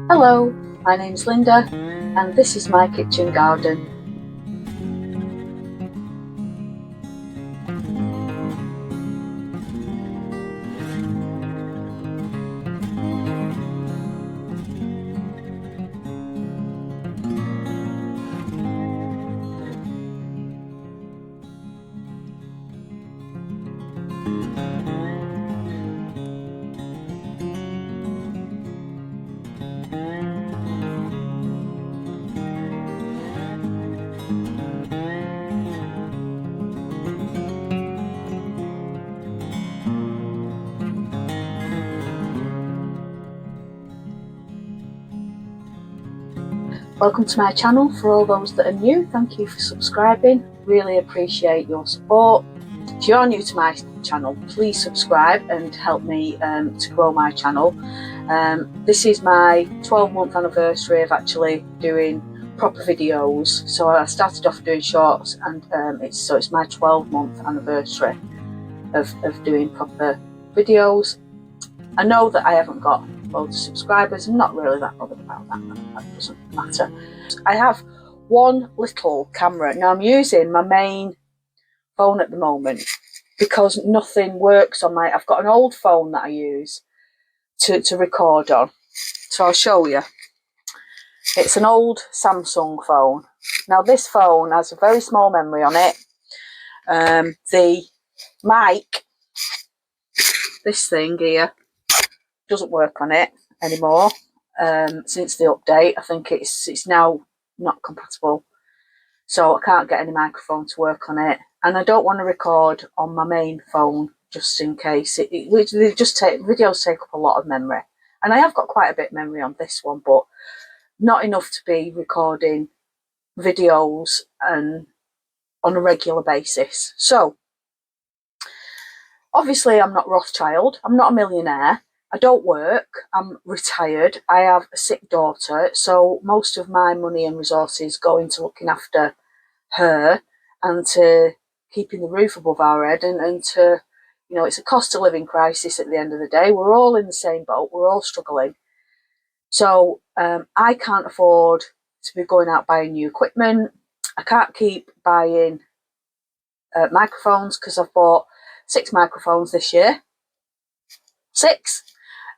Hello, my name's Linda and this is my kitchen garden. Welcome to my channel. For all those that are new, thank you for subscribing. Really appreciate your support. If you are new to my channel, please subscribe and help me to grow my channel. This is my 12-month anniversary of actually doing proper videos. So I started off doing shorts, and it's my 12-month anniversary of doing proper videos. I know that I haven't got loads of subscribers. I'm not really that bothered about that. That doesn't matter. I have one little camera. Now I'm using my main phone at the moment because nothing works on my... I've got an old phone that I use to record on. So I'll show you. It's an old Samsung phone. Now this phone has a very small memory on it. The mic, this thing here, doesn't work on it anymore since the update. I think it's now not compatible, so I can't get any microphone to work on it, and I don't want to record on my main phone just in case. Videos take up a lot of memory, and I have got quite a bit of memory on this one, but not enough to be recording videos and on a regular basis. So obviously I'm not Rothschild, I'm not a millionaire, I don't work, I'm retired, I have a sick daughter, so most of my money and resources go into looking after her and to keeping the roof above our head, and to, you know, it's a cost of living crisis at the end of the day. We're all in the same boat, we're all struggling. So I can't afford to be going out buying new equipment. I can't keep buying microphones, because I've bought 6 microphones this year. 6!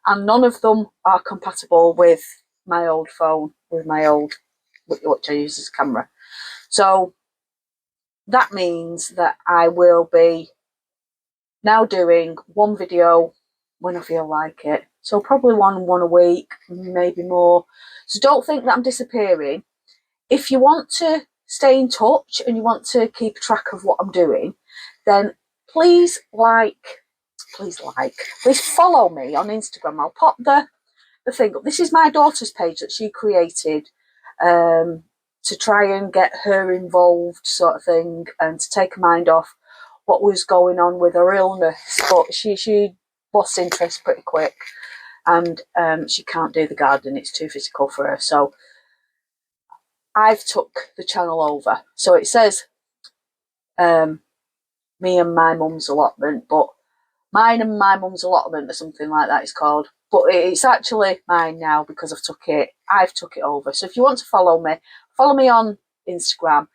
And none of them are compatible with my old phone, with my old, which I use as a camera. So that means that I will be now doing one video when I feel like it. So probably one a week, maybe more. So don't think that I'm disappearing. If you want to stay in touch and you want to keep track of what I'm doing, then please follow me on Instagram. I'll pop the thing up. This is my daughter's page that she created to try and get her involved, sort of thing, and to take her mind off what was going on with her illness. But she lost interest pretty quick, and she can't do the garden, it's too physical for her. So I've took the channel over. So it says me and my mum's allotment, but mine and my mum's allotment or something like that it's called. But it's actually mine now because I've took it over. So if you want to follow me on Instagram.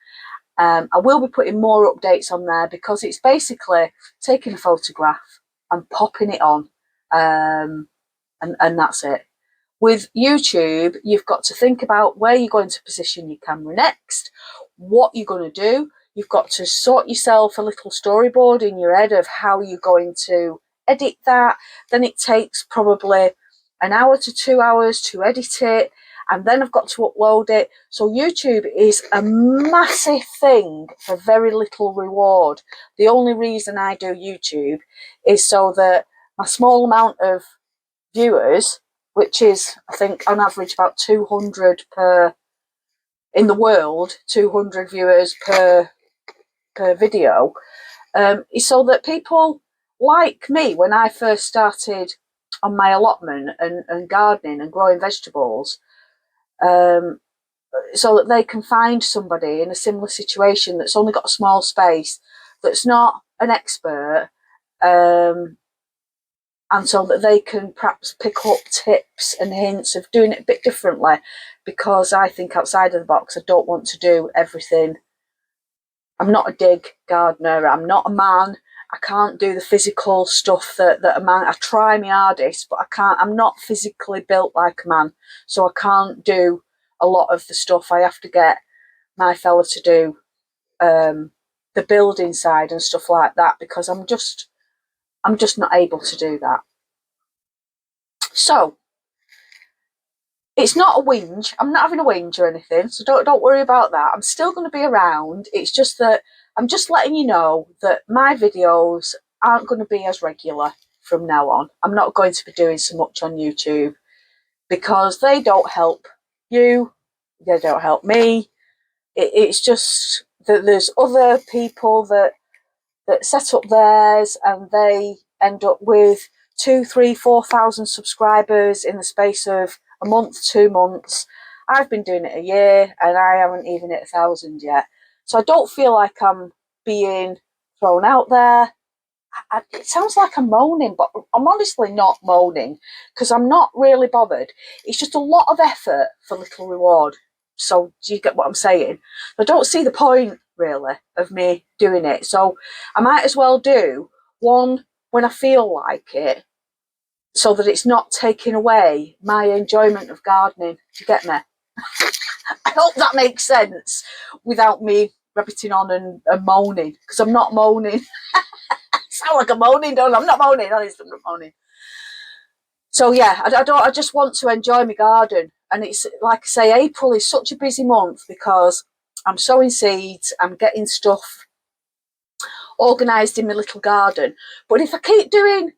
I will be putting more updates on there, because it's basically taking a photograph and popping it on, and that's it. With YouTube, you've got to think about where you're going to position your camera next, what you're going to do. You've got to sort yourself a little storyboard in your head of how you're going to edit that. Then it takes probably an hour to 2 hours to edit it, and then I've got to upload it. So YouTube is a massive thing for very little reward. The only reason I do YouTube is so that my small amount of viewers, which is, I think, on average about 200 per, in the world, 200 viewers per video, is so that people like me, when I first started on my allotment and gardening and growing vegetables, so that they can find somebody in a similar situation that's only got a small space, that's not an expert, and so that they can perhaps pick up tips and hints of doing it a bit differently, because I think outside of the box. I don't want to do everything. I'm not a dig gardener. I'm not a man. I can't do the physical stuff that a man. I try my hardest, but I can't. I'm not physically built like a man, so I can't do a lot of the stuff. I have to get my fella to do the building side and stuff like that, because I'm just not able to do that. So it's not a whinge. I'm not having a whinge or anything, so don't worry about that. I'm still going to be around. It's just that I'm just letting you know that my videos aren't going to be as regular from now on. I'm not going to be doing so much on YouTube because they don't help you. They don't help me. It's just that there's other people that set up theirs and they end up with 2, 3, 4,000 subscribers in the space of a month, 2 months. I've been doing it a year and I haven't even hit 1,000 yet. So I don't feel like I'm being thrown out there. It sounds like I'm moaning, but I'm honestly not moaning because I'm not really bothered. It's just a lot of effort for little reward. So do you get what I'm saying? I don't see the point really of me doing it. So I might as well do one when I feel like it, so that it's not taking away my enjoyment of gardening. Do you get me? I hope that makes sense without me rabbiting on and moaning, because I'm not moaning. I sound like I'm moaning, don't I? I'm not moaning. I'm not moaning. So yeah, I just want to enjoy my garden. And it's like I say, April is such a busy month because I'm sowing seeds, I'm getting stuff organised in my little garden. But if I keep doing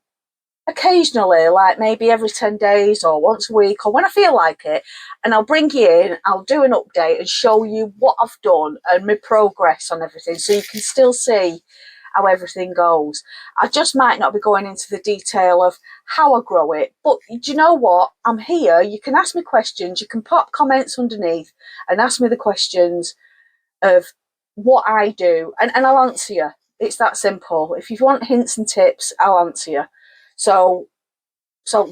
occasionally, like maybe every 10 days or once a week or when I feel like it, and I'll bring you in, I'll do an update and show you what I've done and my progress on everything, so you can still see how everything goes. I just might not be going into the detail of how I grow it, but do you know what? I'm here. You can ask me questions. You can pop comments underneath and ask me the questions of what I do, and I'll answer you. It's that simple. If you want hints and tips, I'll answer you. So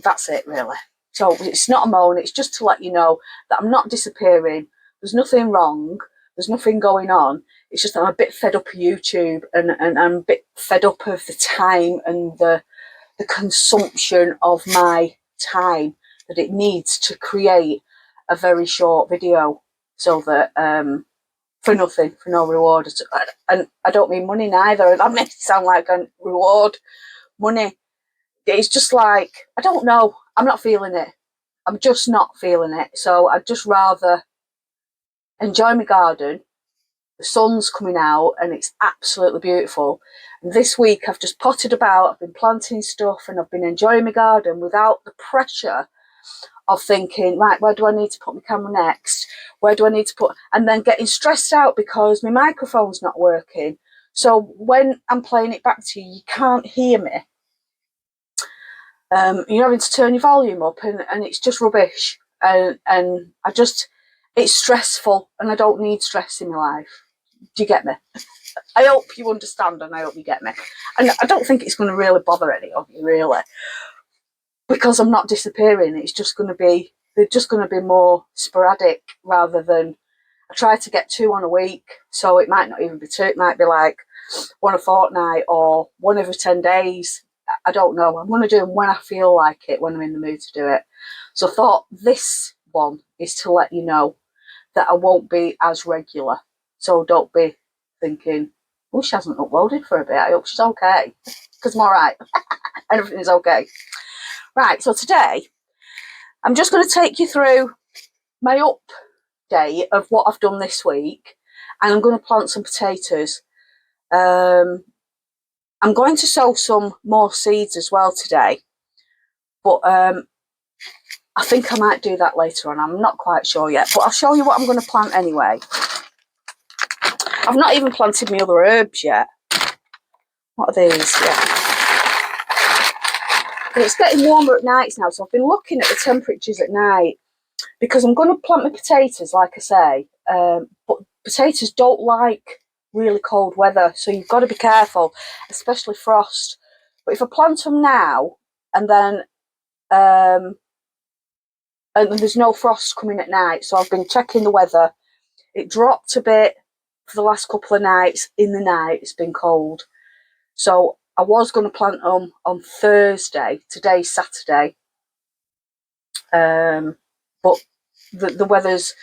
that's it really. So it's not a moan, it's just to let you know that I'm not disappearing. There's nothing wrong. There's nothing going on. It's just that I'm a bit fed up of YouTube, and I'm a bit fed up of the time and the consumption of my time that it needs to create a very short video, so that for nothing, for no reward. And I don't mean money neither. That makes it sound like a reward. Money. It's just like, I don't know. I'm not feeling it. I'm just not feeling it. So I'd just rather enjoy my garden. The sun's coming out and it's absolutely beautiful. And this week I've just potted about, I've been planting stuff and I've been enjoying my garden without the pressure of thinking, right, where do I need to put my camera next? Where do I need to put, and then getting stressed out because my microphone's not working. So when I'm playing it back to you, you can't hear me. You're having to turn your volume up and it's just rubbish. And I just, it's stressful and I don't need stress in my life. Do you get me? I hope you understand and I hope you get me. And I don't think it's going to really bother any of you, really. Because I'm not disappearing. It's just going to be, they're just going to be more sporadic rather than, I try to get 2 on a week. So it might not even be 2. It might be like 1 a fortnight or 1 every 10 days. I don't know. I'm going to do them when I feel like it, when I'm in the mood to do it. So I thought this one is to let you know that I won't be as regular. So don't be thinking, oh, she hasn't uploaded for a bit. I hope she's okay. Because I'm all right. Everything's okay. Right, so today I'm just going to take you through my update of what I've done this week. And I'm going to plant some potatoes. I'm going to sow some more seeds as well today, but I think I might do that later on. I'm not quite sure yet, but I'll show you what I'm going to plant anyway. I've not even planted my other herbs yet. What are these? Yeah. And it's getting warmer at nights now, so I've been looking at the temperatures at night because I'm going to plant my potatoes, like I say, but potatoes don't like really cold weather, so you've got to be careful, especially frost. But if I plant them now, and then and there's no frost coming at night, so I've been checking the weather. It dropped a bit for the last couple of nights. In the night it's been cold, so I was going to plant them on Thursday. Today's Saturday, but the weather's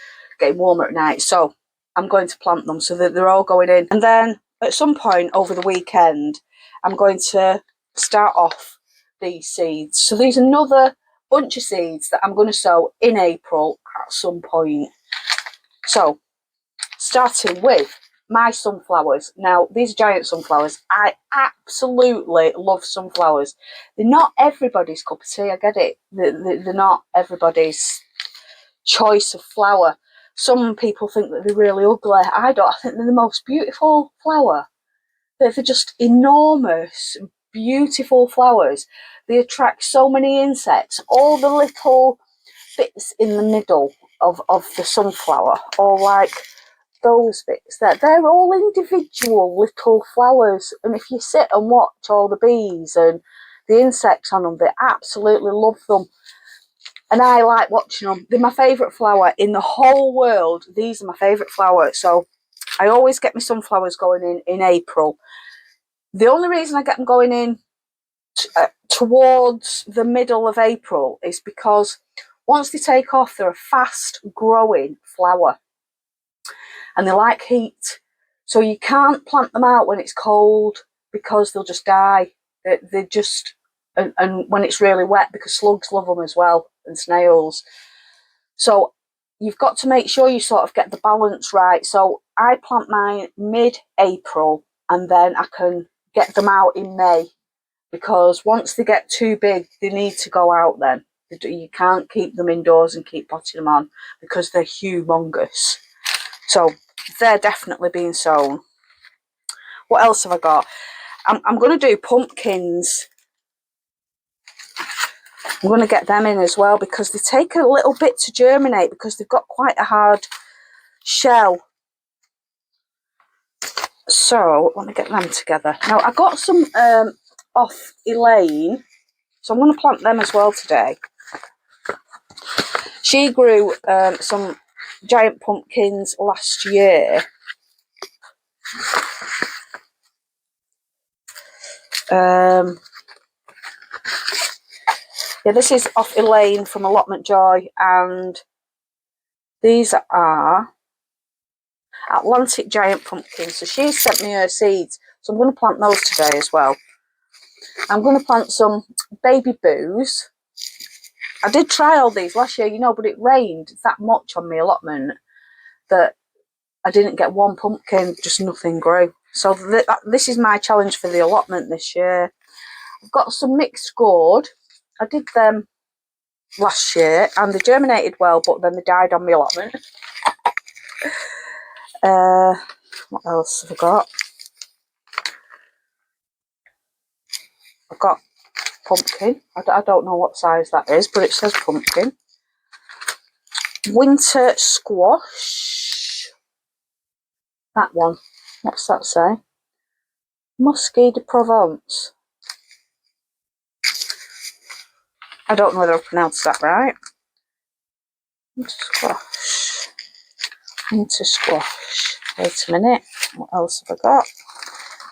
getting warmer at night, so I'm going to plant them so that they're all going in. And then at some point over the weekend, I'm going to start off these seeds. So there's another bunch of seeds that I'm going to sow in April at some point. So starting with my sunflowers. Now, these giant sunflowers, I absolutely love sunflowers. They're not everybody's cup of tea, I get it. They're not everybody's choice of flower. Some people think that they're really ugly. I don't. I think they're the most beautiful flower. They're just enormous, beautiful flowers. They attract so many insects. All the little bits in the middle of the sunflower, or like those bits there, they're all individual little flowers. And if you sit and watch all the bees and the insects on them, they absolutely love them. And I like watching them. They're my favourite flower in the whole world. These are my favourite flowers. So I always get my sunflowers going in April. The only reason I get them going in towards the middle of April is because once they take off, they're a fast growing flower. And they like heat. So you can't plant them out when it's cold because they'll just die. They just... And when it's really wet, because slugs love them as well, and snails. So you've got to make sure you sort of get the balance right. So I plant mine mid-April, and then I can get them out in May, because once they get too big, they need to go out then. You can't keep them indoors and keep potting them on because they're humongous. So they're definitely being sown. What else have I got? I'm going to do pumpkins. I'm going to get them in as well because they take a little bit to germinate because they've got quite a hard shell. So let me get them together. Now I got some off Elaine, so I'm going to plant them as well today. She grew some giant pumpkins last year. Yeah, this is off Elaine from Allotment Joy, and these are Atlantic giant pumpkins. So she sent me her seeds, so I'm going to plant those today as well. I'm going to plant some baby boos. I did try all these last year, but it rained that much on my allotment that I didn't get one pumpkin, just nothing grew. So this is my challenge for the allotment this year. I've got some mixed gourd. I did them last year and they germinated well, but then they died on my allotment. What else have I got? I've got pumpkin. I don't know what size that is, but it says pumpkin. Winter squash. That one. What's that say? Musky de Provence. I don't know whether I pronounced that right. Winter squash. Winter squash. Wait a minute. What else have I got?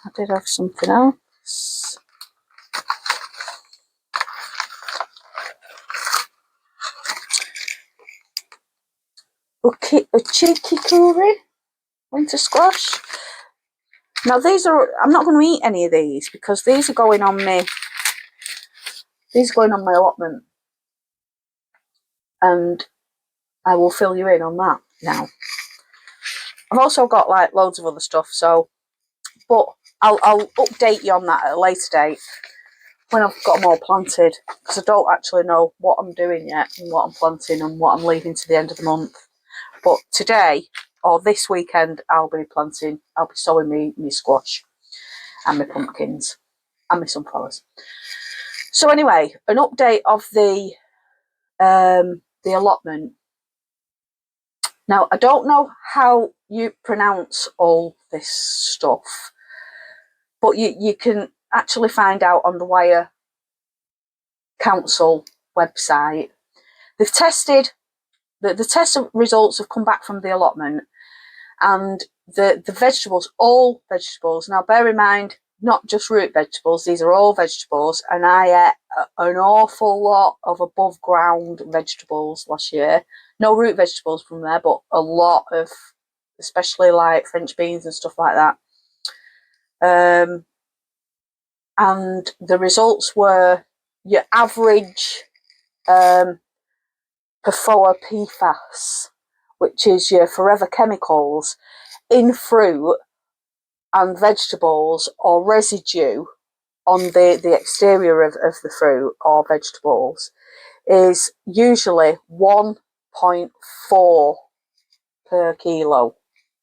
I did have something else. A cheeky curry. Winter squash. Now these are... I'm not going to eat any of these because these are going on me. These are going on my allotment. And I will fill you in on that now. I've also got like loads of other stuff, so... But I'll update you on that at a later date when I've got them all planted, because I don't actually know what I'm doing yet and what I'm planting and what I'm leaving to the end of the month. But today or this weekend I'll be sowing me squash and my pumpkins and my sunflowers. So anyway, an update of the allotment. Now I don't know how you pronounce all this stuff, but you can actually find out on the wire council website. They've tested, the test results have come back from the allotment, and the vegetables, all vegetables, now bear in mind, not just root vegetables, these are all vegetables, and I ate an awful lot of above ground vegetables last year. No root vegetables from there, but a lot of, especially like French beans and stuff like that. And the results were your average PFOA PFAS, which is your forever chemicals in fruit and vegetables, or residue on the exterior of the fruit or vegetables, is usually 1.4 per kilo,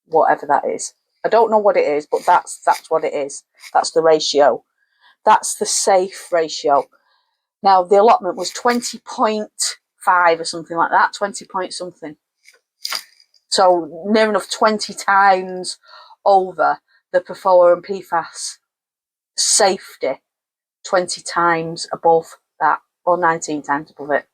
whatever that is. I don't know what it is, but that's what it is. That's the ratio. That's the safe ratio. Now, the allotment was 20.5 or something like that, 20 point something. So near enough 20 times over the PFOA and PFAS safety, 20 times above that, or 19 times above it.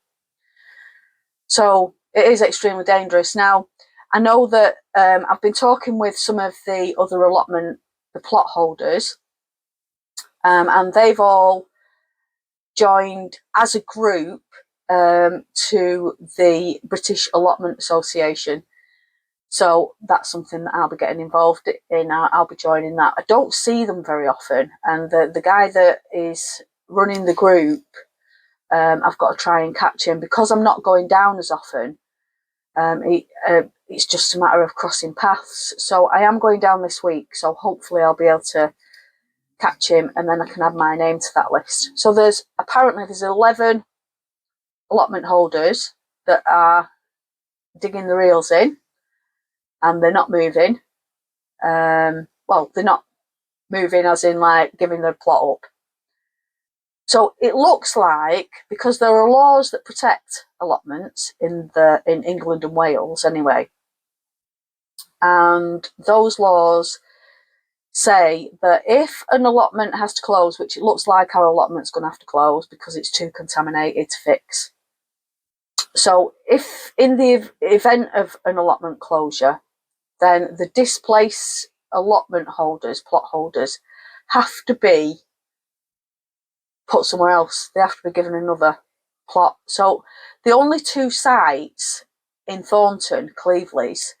So it is extremely dangerous. Now, I know that I've been talking with some of the other allotment, the plot holders, and they've all joined as a group to the British Allotment Association. So that's something that I'll be getting involved in. I'll be joining that. I don't see them very often, and the guy that is running the group, I've got to try and catch him because I'm not going down as often. It's just a matter of crossing paths. So I am going down this week, so hopefully I'll be able to catch him, and then I can add my name to that list. So there's 11 allotment holders that are digging their heels in, and they're not moving. Well, they're not moving as in like giving their plot up. So it looks like, because there are laws that protect allotments in England and Wales anyway, and those laws say that if an allotment has to close, which it looks like our allotment's going to have to close because it's too contaminated to fix. So if in the event of an allotment closure, then the displaced allotment holders, plot holders, have to be put somewhere else. They have to be given another plot. So the only two sites in Thornton, Cleveleys,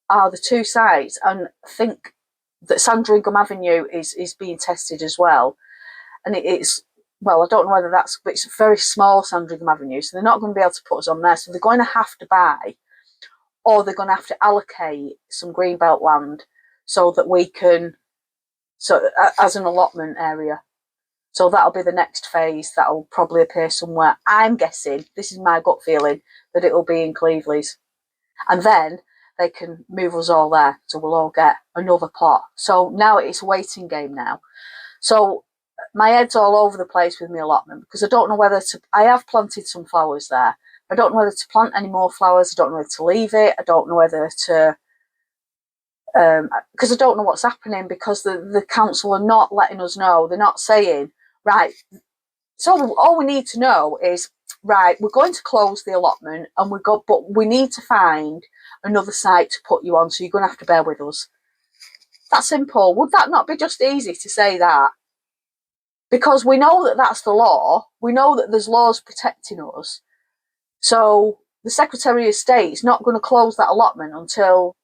are the two sites, and I think that Sandringham Avenue is being tested as well. And it's, well, I don't know whether that's, but it's a very small Sandringham Avenue, so they're not going to be able to put us on there. So they're going to have to buy, or they're going to have to allocate some greenbelt land so that we can, so as an allotment area. So that'll be the next phase. That'll probably appear somewhere. I'm guessing, this is my gut feeling, that it'll be in Cleveleys. And then they can move us all there. So we'll all get another plot. So now it's a waiting game now. So my head's all over the place with my allotment because I don't know whether to, I have planted some flowers there. I don't know whether to plant any more flowers. I don't know whether to leave it. I don't know whether to, because I don't know what's happening, because the council are not letting us know. They're not saying, right, so all we need to know is, right, we're going to close the allotment and but we need to find another site to put you on, so you're going to have to bear with us. That's simple. Would that not be just easy to say that? Because we know that that's the law. We know that there's laws protecting us. So the Secretary of State is not going to close that allotment until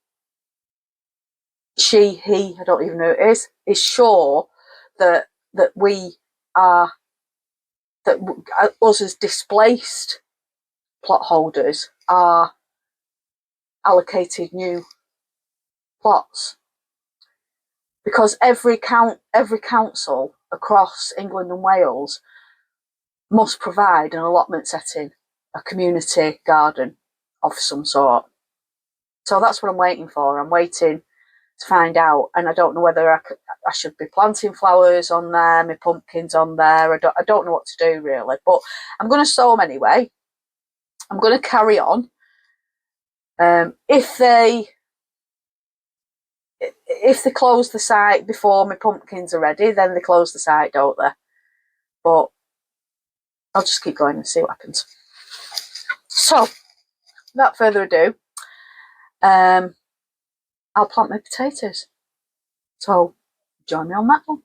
he, I don't even know who it is sure that we are, that us as displaced plot holders are allocated new plots. Because every council across England and Wales must provide an allotment setting, a community garden of some sort. So that's what I'm waiting for. I'm waiting to find out, and I don't know whether I should be planting flowers on there, my pumpkins on there. I don't know what to do really, but I'm going to sow them anyway. I'm going to carry on. If they close the site before my pumpkins are ready, then they close the site, don't they? But I'll just keep going and see what happens. So, without further ado, I'll plant my potatoes. So, join me on that one.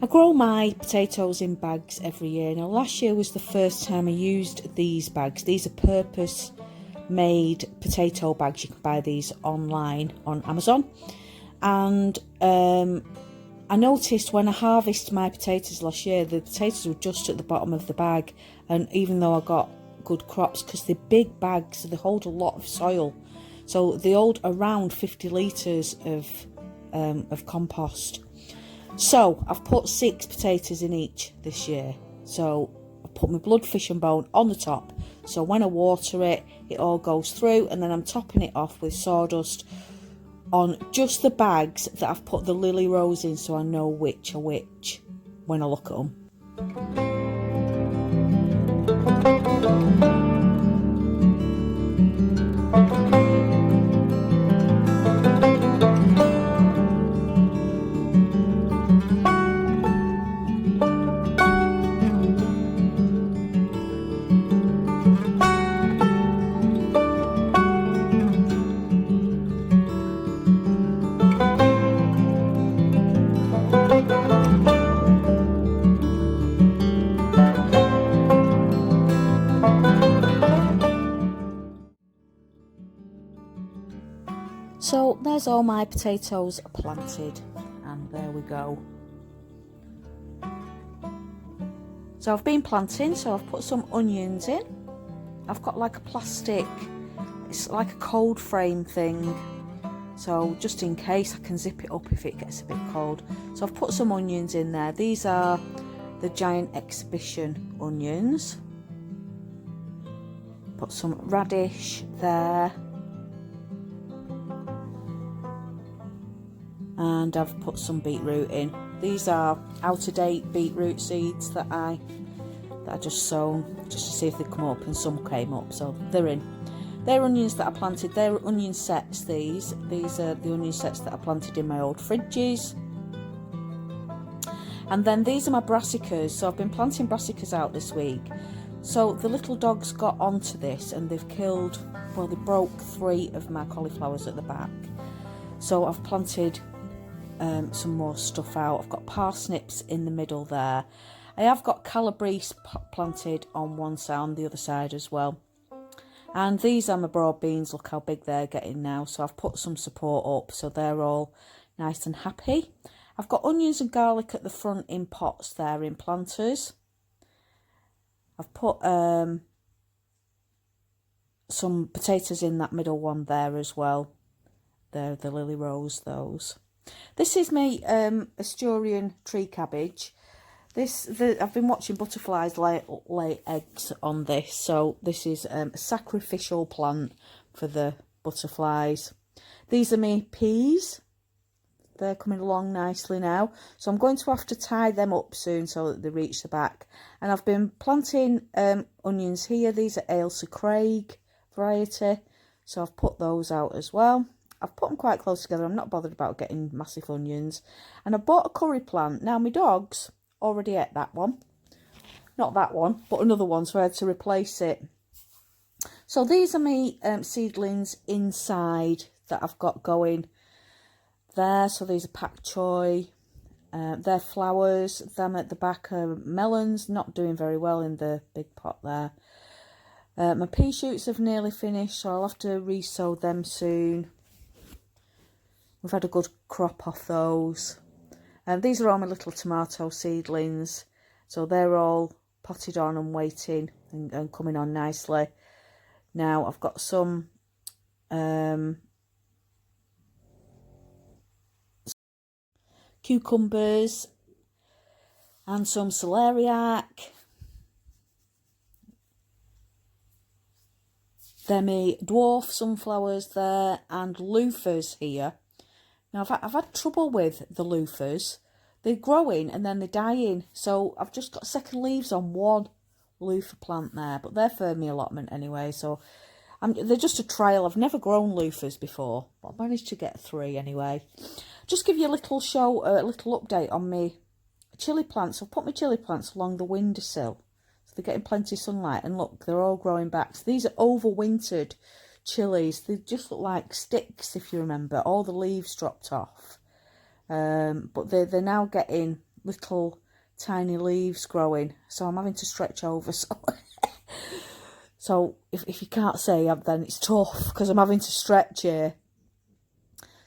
I grow my potatoes in bags every year. Now, last year was the first time I used these bags. These are purpose made potato bags. You can buy these online on Amazon. And I noticed when I harvested my potatoes last year, the potatoes were just at the bottom of the bag. And even though I got good crops, because they're big bags, so they hold a lot of soil. So they hold around 50 litres of compost. So I've put 6 potatoes in each this year. So I've put my bloodfish and bone on the top. So when I water it, it all goes through, and then I'm topping it off with sawdust on just the bags that I've put the lily rose in, so I know which are which when I look at them. So there's all my potatoes planted, and there we go. So I've been planting, so I've put some onions in. I've got like a plastic, it's like a cold frame thing, so just in case I can zip it up if it gets a bit cold. So I've put some onions in there. These are the giant exhibition onions. Put some radish there. And I've put some beetroot in. These are out of date beetroot seeds that I just sown just to see if they come up, and some came up, so they're in. They're onions that I planted. They're onion sets. These are the onion sets that I planted in my old fridges. And then these are my brassicas. So I've been planting brassicas out this week. So the little dogs got onto this and they've killed, well, they broke 3 of my cauliflowers at the back. So I've planted some more stuff out. I've got parsnips in the middle there. I have got calabrese planted on one side, on the other side as well. And these are my broad beans. Look how big they're getting now. So I've put some support up, so they're all nice and happy. I've got onions and garlic at the front in pots there, in planters. I've put some potatoes in that middle one there as well. They're the lily rose, those. This is my Asturian tree cabbage. I've been watching butterflies lay eggs on this, so this is a sacrificial plant for the butterflies. These are my peas. They're coming along nicely now, so I'm going to have to tie them up soon so that they reach the back. And I've been planting onions here. These are Ailsa Craig variety, so I've put those out as well. I've put them quite close together. I'm not bothered about getting massive onions. And I bought a curry plant. Now my dogs already ate that one, not that one, but another one, so I had to replace it. So these are my seedlings inside that I've got going there. So these are pak choi. They're flowers. Them at the back are melons, not doing very well in the big pot there. My pea shoots have nearly finished, so I'll have to re-sow them soon. We've had a good crop off those. These are all my little tomato seedlings, so they're all potted on and waiting and coming on nicely. Now I've got some cucumbers and some celeriac. Then my dwarf sunflowers there and loofahs here. Now I've had trouble with the loofahs. They're growing and then they're dying. So I've just got second leaves on one loofah plant there. But they're for my allotment anyway. So they're just a trial. I've never grown loofahs before. But I managed to get 3 anyway. Just give you a little update on my chilli plants. I've put my chilli plants along the windowsill. So they're getting plenty of sunlight. And look, they're all growing back. So these are overwintered chilies. They just look like sticks, if you remember. All the leaves dropped off. But they're now getting little tiny leaves growing. So I'm having to stretch over. So if you can't see, then it's tough because I'm having to stretch here.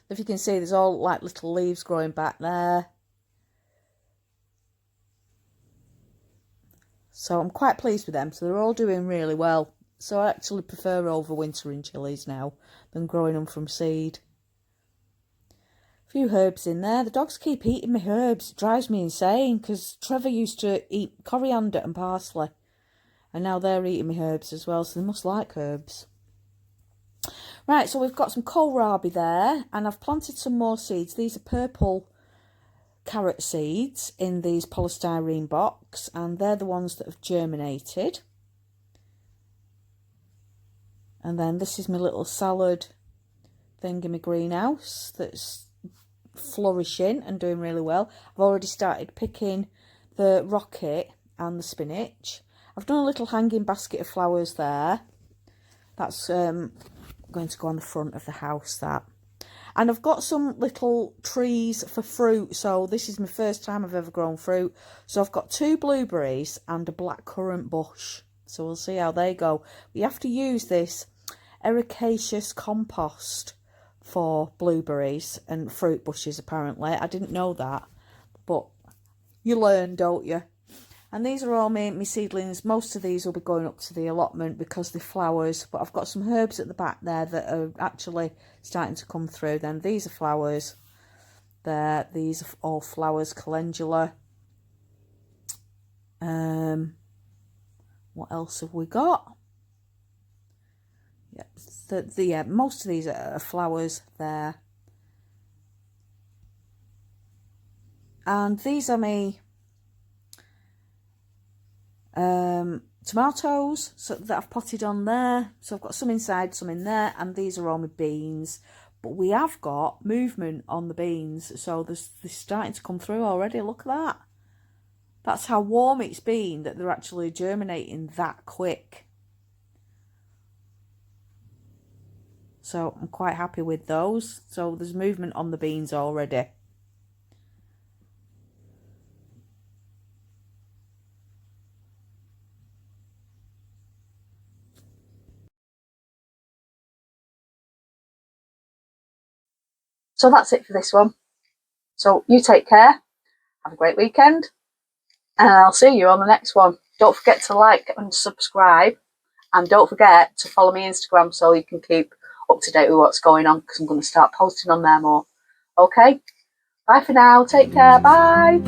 If you can see, there's all like little leaves growing back there. So I'm quite pleased with them. So they're all doing really well. So I actually prefer overwintering chilies now than growing them from seed. A few herbs in there. The dogs keep eating my herbs. It drives me insane because Trevor used to eat coriander and parsley. And now they're eating my herbs as well. So they must like herbs. Right, so we've got some kohlrabi there. And I've planted some more seeds. These are purple carrot seeds in these polystyrene box. And they're the ones that have germinated. And then this is my little salad thing in my greenhouse that's flourishing and doing really well. I've already started picking the rocket and the spinach. I've done a little hanging basket of flowers there. That's going to go on the front of the house, that. And I've got some little trees for fruit. So this is my first time I've ever grown fruit. So I've got 2 blueberries and a blackcurrant bush. So we'll see how they go. You have to use this ericaceous compost for blueberries and fruit bushes, apparently. I didn't know that. But you learn, don't you? And these are all my seedlings. Most of these will be going up to the allotment because they're flowers. But I've got some herbs at the back there that are actually starting to come through. Then these are flowers. There, these are all flowers. Calendula. What else have we got? Yeah, most of these are flowers there. And these are my tomatoes that I've potted on there. So I've got some inside, some in there, and these are all my beans. But we have got movement on the beans, so they're starting to come through already. Look at that. That's how warm it's been that they're actually germinating that quick. So I'm quite happy with those. So there's movement on the beans already. So that's it for this one. So you take care, have a great weekend, and I'll see you on the next one. Don't forget to like and subscribe, and don't forget to follow me on Instagram so you can keep up to date with what's going on, because I'm going to start posting on there more. Okay, bye for now, take care, bye.